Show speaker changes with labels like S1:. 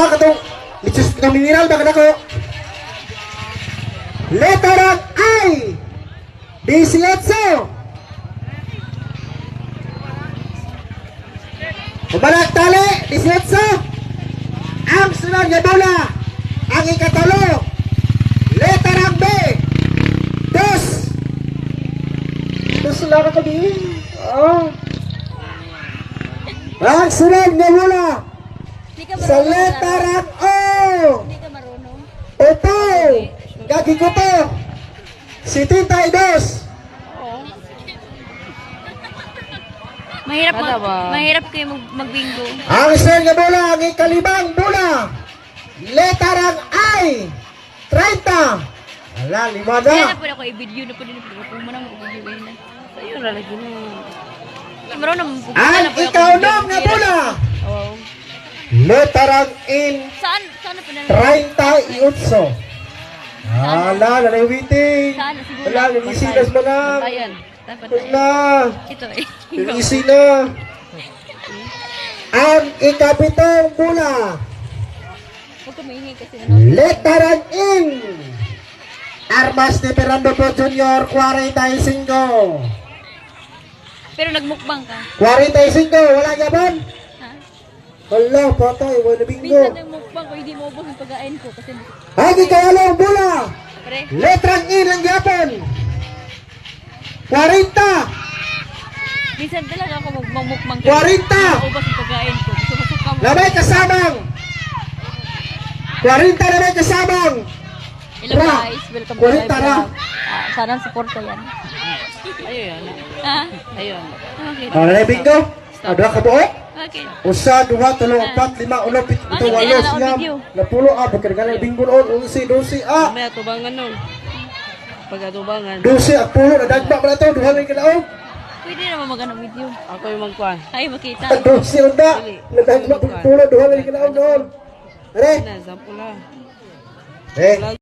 S1: katong lichos na mineral ba ko? Letter ang I. 18. Ubalag tali, 18. Ang sunod nga bola, ang ikatalo. Letter ang B. 2. Ito sila ka kami. Oh. Ang sunod nga bola, sa letter ang O.
S2: Hindi ka marunong.
S1: Ito. Gagi ko to. 72.
S2: Mahirap kayo magbingo.
S1: Ang sunod nga bola, ang ikalibang bola. Letter ang I. 30. Ala, lima
S2: Kaya
S1: na.
S2: na po ako i-video na po din po. Kung mo na mag-video na.
S3: Ayun, lalagyan na.
S2: Marunong po.
S1: Ang ikaunong nga bola.
S3: Oo.
S1: Letter ang in.
S2: Saan po na?
S1: 38. Ala, nalawiting.
S2: Saan? Siguro.
S1: Ala, nalisinas mo lang.
S3: Ayan.
S2: Dapat
S1: Wala.
S2: ito eh.
S1: Nalisi na. Ang ikapitong bola.
S2: Huwag ka maingay kasi ano.
S1: Letter ang in. Armas de Fernando Po Jr. 45.
S2: Pero nagmukbang ka.
S1: 45. Wala gabon.
S2: Ha?
S1: Wala, patay. Wala bingo.
S2: Minsan nagmukbang ko, hindi mo ubos ang pagkain ko. Kasi,
S1: Ang ikawalong bola.
S2: pre,
S1: Letter ang in ang gapon. 40.
S2: minsan talaga ako magmukbang ko.
S1: 40.
S2: Hindi mo ubos ang pagkain ko. Suka mo.
S1: Labay kasabang. 40 na may kasabang.
S2: Hello
S1: Ra.
S2: guys, welcome to my
S1: Kulit tara.
S2: vlog. Sana suporta yan.
S3: Ayun.
S2: Ha?
S3: Ayun.
S2: Okay.
S1: Ano na bingo? Ada ka buo?
S2: Okay.
S1: Usa, 2, 3, 4, 5, 6, 7, 8, 9, 10, 11, 12, pagkagalan bingo noon, 11, 12,
S3: Mamaya tubangan nun. Pagkatubangan.
S1: 12, ang pulo, nadagba mo na ito, 2 lang kinaon.
S2: Pwede naman mag-anong video.
S3: Ako yung magkuhan.
S2: Ay, makita.
S1: 12, unda, nadagba mo pulo, 2 lang kinaon noon. Are,
S3: Ano, sample lang.
S1: eh,